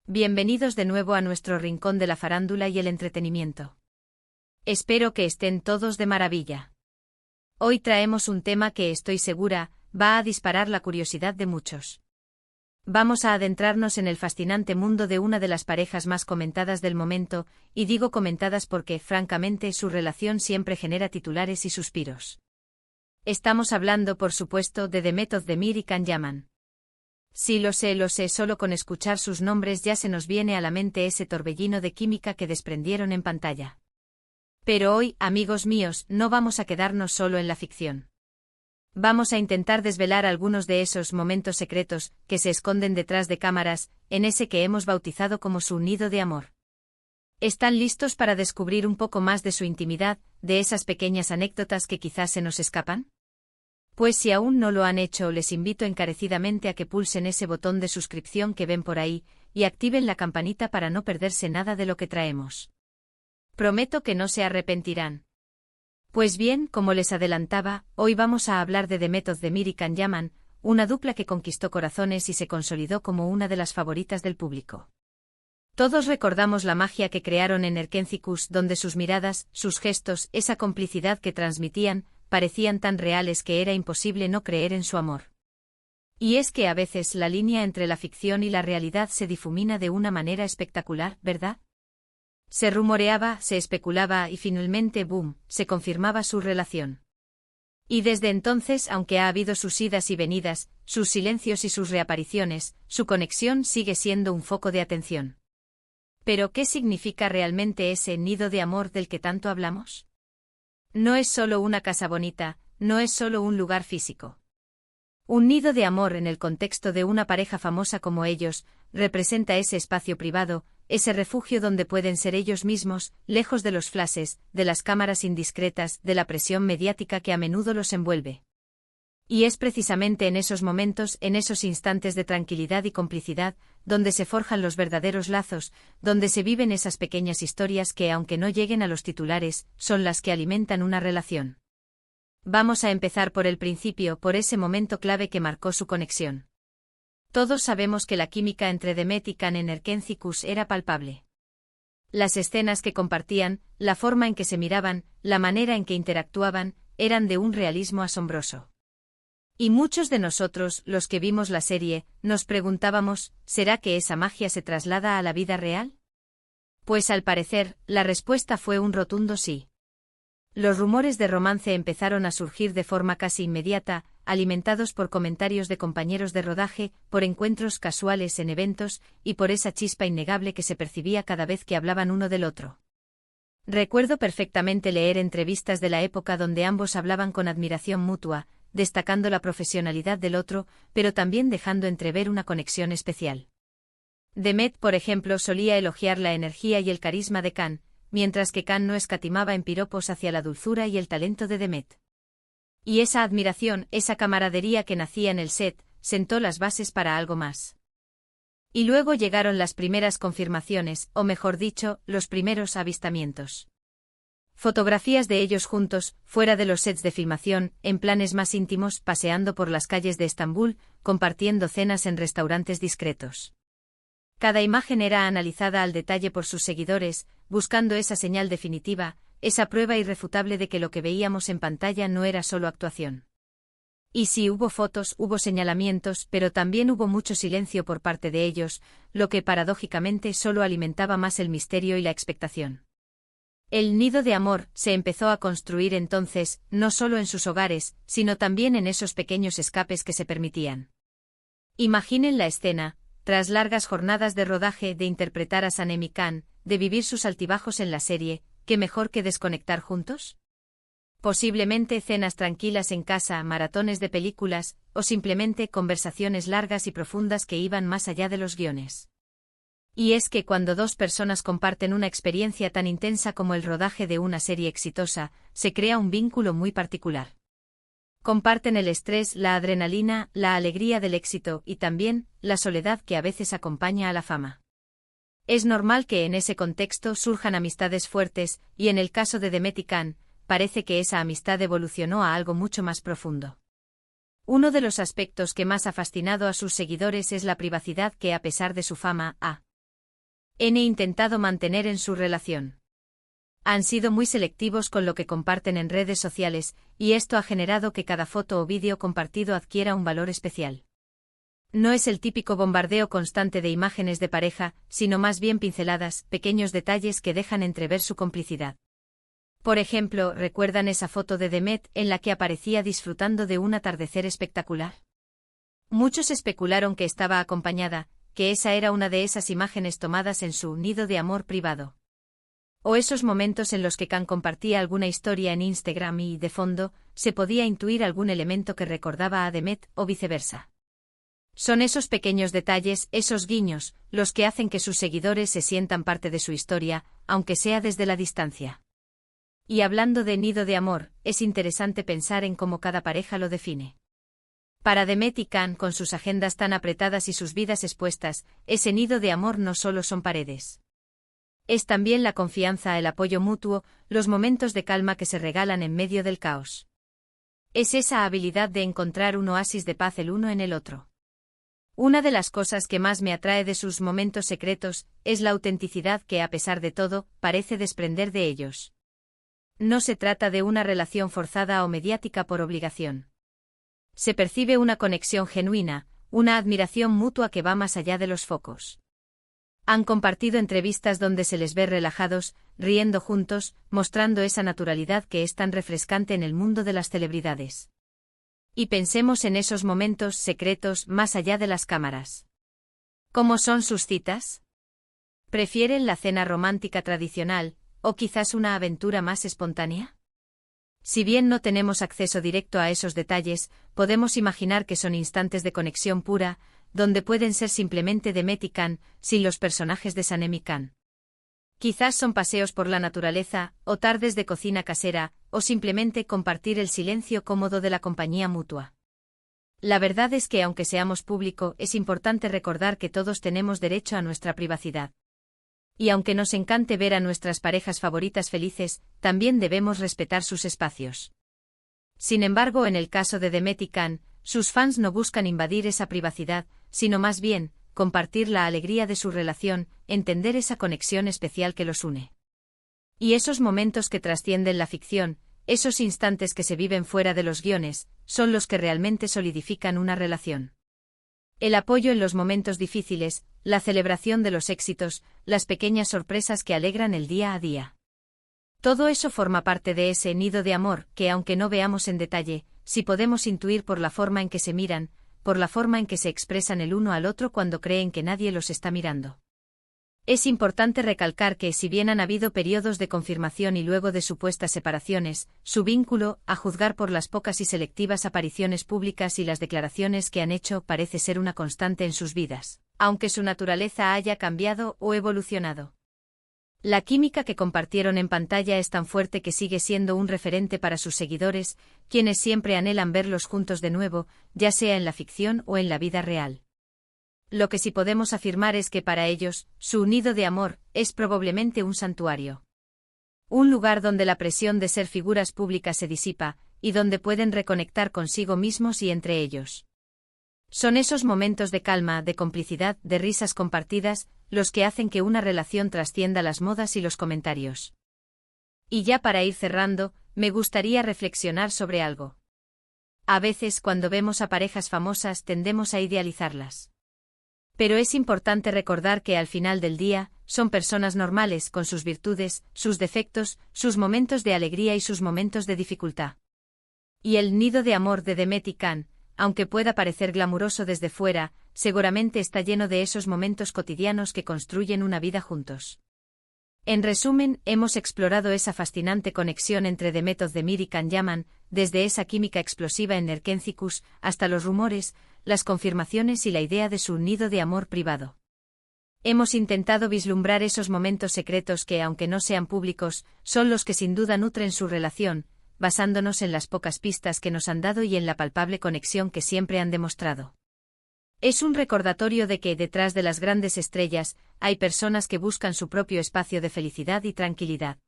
Bienvenidos de nuevo a nuestro rincón de la farándula y el entretenimiento. Espero que estén todos de maravilla. Hoy traemos un tema que estoy segura va a disparar la curiosidad de muchos. Vamos a adentrarnos en el fascinante mundo de una de las parejas más comentadas del momento, y digo comentadas porque, francamente, su relación siempre genera titulares y suspiros. Estamos hablando, por supuesto, de Demet Özdemir y Can Yaman. Sí, lo sé, solo con escuchar sus nombres ya se nos viene a la mente ese torbellino de química que desprendieron en pantalla. Pero hoy, amigos míos, no vamos a quedarnos solo en la ficción. Vamos a intentar desvelar algunos de esos momentos secretos que se esconden detrás de cámaras, en ese que hemos bautizado como su nido de amor. ¿Están listos para descubrir un poco más de su intimidad, de esas pequeñas anécdotas que quizás se nos escapan? Pues si aún no lo han hecho, les invito encarecidamente a que pulsen ese botón de suscripción que ven por ahí, y activen la campanita para no perderse nada de lo que traemos. Prometo que no se arrepentirán. Pues bien, como les adelantaba, hoy vamos a hablar de Demet Özdemir y Can Yaman, una dupla que conquistó corazones y se consolidó como una de las favoritas del público. Todos recordamos la magia que crearon en Erkenci, donde sus miradas, sus gestos, esa complicidad que transmitían, parecían tan reales que era imposible no creer en su amor. Y es que a veces la línea entre la ficción y la realidad se difumina de una manera espectacular, ¿verdad? Se rumoreaba, se especulaba y finalmente, ¡boom!, se confirmaba su relación. Y desde entonces, aunque ha habido sus idas y venidas, sus silencios y sus reapariciones, su conexión sigue siendo un foco de atención. ¿Pero qué significa realmente ese nido de amor del que tanto hablamos? No es solo una casa bonita, no es solo un lugar físico. Un nido de amor en el contexto de una pareja famosa como ellos, representa ese espacio privado, ese refugio donde pueden ser ellos mismos, lejos de los flashes, de las cámaras indiscretas, de la presión mediática que a menudo los envuelve. Y es precisamente en esos momentos, en esos instantes de tranquilidad y complicidad, donde se forjan los verdaderos lazos, donde se viven esas pequeñas historias que, aunque no lleguen a los titulares, son las que alimentan una relación. Vamos a empezar por el principio, por ese momento clave que marcó su conexión. Todos sabemos que la química entre Demet y Can en Erkenci era palpable. Las escenas que compartían, la forma en que se miraban, la manera en que interactuaban, eran de un realismo asombroso. Y muchos de nosotros, los que vimos la serie, nos preguntábamos, ¿será que esa magia se traslada a la vida real? Pues al parecer, la respuesta fue un rotundo sí. Los rumores de romance empezaron a surgir de forma casi inmediata, alimentados por comentarios de compañeros de rodaje, por encuentros casuales en eventos, y por esa chispa innegable que se percibía cada vez que hablaban uno del otro. Recuerdo perfectamente leer entrevistas de la época donde ambos hablaban con admiración mutua, destacando la profesionalidad del otro, pero también dejando entrever una conexión especial. Demet, por ejemplo, solía elogiar la energía y el carisma de Can, mientras que Can no escatimaba en piropos hacia la dulzura y el talento de Demet. Y esa admiración, esa camaradería que nacía en el set, sentó las bases para algo más. Y luego llegaron las primeras confirmaciones, o mejor dicho, los primeros avistamientos. Fotografías de ellos juntos, fuera de los sets de filmación, en planes más íntimos, paseando por las calles de Estambul, compartiendo cenas en restaurantes discretos. Cada imagen era analizada al detalle por sus seguidores, buscando esa señal definitiva, esa prueba irrefutable de que lo que veíamos en pantalla no era solo actuación. Y sí, hubo fotos, hubo señalamientos, pero también hubo mucho silencio por parte de ellos, lo que paradójicamente solo alimentaba más el misterio y la expectación. El nido de amor se empezó a construir entonces, no solo en sus hogares, sino también en esos pequeños escapes que se permitían. Imaginen la escena, tras largas jornadas de rodaje, de interpretar a Sanem y Can, de vivir sus altibajos en la serie, ¿qué mejor que desconectar juntos? Posiblemente cenas tranquilas en casa, maratones de películas, o simplemente conversaciones largas y profundas que iban más allá de los guiones. Y es que cuando dos personas comparten una experiencia tan intensa como el rodaje de una serie exitosa, se crea un vínculo muy particular. Comparten el estrés, la adrenalina, la alegría del éxito y también la soledad que a veces acompaña a la fama. Es normal que en ese contexto surjan amistades fuertes, y en el caso de Demet y Can, parece que esa amistad evolucionó a algo mucho más profundo. Uno de los aspectos que más ha fascinado a sus seguidores es la privacidad que, a pesar de su fama, ha intentado mantener en su relación. Han sido muy selectivos con lo que comparten en redes sociales, y esto ha generado que cada foto o vídeo compartido adquiera un valor especial. No es el típico bombardeo constante de imágenes de pareja, sino más bien pinceladas, pequeños detalles que dejan entrever su complicidad. Por ejemplo, ¿recuerdan esa foto de Demet en la que aparecía disfrutando de un atardecer espectacular? Muchos especularon que estaba acompañada, que esa era una de esas imágenes tomadas en su nido de amor privado. O esos momentos en los que Khan compartía alguna historia en Instagram y, de fondo, se podía intuir algún elemento que recordaba a Demet o viceversa. Son esos pequeños detalles, esos guiños, los que hacen que sus seguidores se sientan parte de su historia, aunque sea desde la distancia. Y hablando de nido de amor, es interesante pensar en cómo cada pareja lo define. Para Demet y Khan, con sus agendas tan apretadas y sus vidas expuestas, ese nido de amor no solo son paredes. Es también la confianza, el apoyo mutuo, los momentos de calma que se regalan en medio del caos. Es esa habilidad de encontrar un oasis de paz el uno en el otro. Una de las cosas que más me atrae de sus momentos secretos es la autenticidad que, a pesar de todo, parece desprender de ellos. No se trata de una relación forzada o mediática por obligación. Se percibe una conexión genuina, una admiración mutua que va más allá de los focos. Han compartido entrevistas donde se les ve relajados, riendo juntos, mostrando esa naturalidad que es tan refrescante en el mundo de las celebridades. Y pensemos en esos momentos secretos más allá de las cámaras. ¿Cómo son sus citas? ¿Prefieren la cena romántica tradicional, o quizás una aventura más espontánea? Si bien no tenemos acceso directo a esos detalles, podemos imaginar que son instantes de conexión pura, donde pueden ser simplemente Demet y Khan, sin los personajes de Sanem y Khan. Quizás son paseos por la naturaleza, o tardes de cocina casera, o simplemente compartir el silencio cómodo de la compañía mutua. La verdad es que aunque seamos público, es importante recordar que todos tenemos derecho a nuestra privacidad. Y aunque nos encante ver a nuestras parejas favoritas felices, también debemos respetar sus espacios. Sin embargo, en el caso de Demet y Khan, sus fans no buscan invadir esa privacidad, sino más bien, compartir la alegría de su relación, entender esa conexión especial que los une. Y esos momentos que trascienden la ficción, esos instantes que se viven fuera de los guiones, son los que realmente solidifican una relación. El apoyo en los momentos difíciles, la celebración de los éxitos, las pequeñas sorpresas que alegran el día a día. Todo eso forma parte de ese nido de amor que, aunque no veamos en detalle, sí podemos intuir por la forma en que se miran, por la forma en que se expresan el uno al otro cuando creen que nadie los está mirando. Es importante recalcar que, si bien han habido periodos de confirmación y luego de supuestas separaciones, su vínculo, a juzgar por las pocas y selectivas apariciones públicas y las declaraciones que han hecho, parece ser una constante en sus vidas, aunque su naturaleza haya cambiado o evolucionado. La química que compartieron en pantalla es tan fuerte que sigue siendo un referente para sus seguidores, quienes siempre anhelan verlos juntos de nuevo, ya sea en la ficción o en la vida real. Lo que sí podemos afirmar es que para ellos, su nido de amor es probablemente un santuario. Un lugar donde la presión de ser figuras públicas se disipa, y donde pueden reconectar consigo mismos y entre ellos. Son esos momentos de calma, de complicidad, de risas compartidas, los que hacen que una relación trascienda las modas y los comentarios. Y ya para ir cerrando, me gustaría reflexionar sobre algo. A veces, cuando vemos a parejas famosas, tendemos a idealizarlas. Pero es importante recordar que al final del día, son personas normales con sus virtudes, sus defectos, sus momentos de alegría y sus momentos de dificultad. Y el nido de amor de Demet y Khan, aunque pueda parecer glamuroso desde fuera, seguramente está lleno de esos momentos cotidianos que construyen una vida juntos. En resumen, hemos explorado esa fascinante conexión entre Demet Özdemir y Can Yaman, desde esa química explosiva en Erkencikus, hasta los rumores, las confirmaciones y la idea de su nido de amor privado. Hemos intentado vislumbrar esos momentos secretos que, aunque no sean públicos, son los que sin duda nutren su relación, basándonos en las pocas pistas que nos han dado y en la palpable conexión que siempre han demostrado. Es un recordatorio de que, detrás de las grandes estrellas, hay personas que buscan su propio espacio de felicidad y tranquilidad.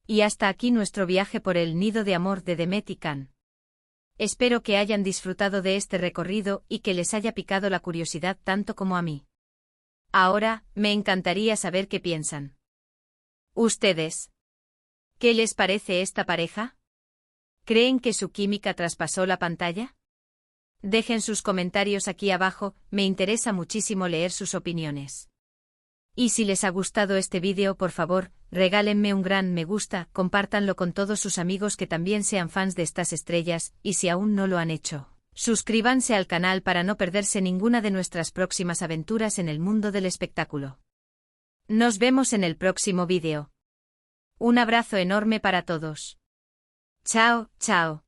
Y hasta aquí nuestro viaje por el nido de amor de Demet y Khan. Espero que hayan disfrutado de este recorrido y que les haya picado la curiosidad tanto como a mí. Ahora, me encantaría saber qué piensan. ¿Ustedes? ¿Qué les parece esta pareja? ¿Creen que su química traspasó la pantalla? Dejen sus comentarios aquí abajo, me interesa muchísimo leer sus opiniones. Y si les ha gustado este vídeo, por favor, regálenme un gran me gusta, compártanlo con todos sus amigos que también sean fans de estas estrellas, y si aún no lo han hecho, suscríbanse al canal para no perderse ninguna de nuestras próximas aventuras en el mundo del espectáculo. Nos vemos en el próximo vídeo. Un abrazo enorme para todos. Chao, chao.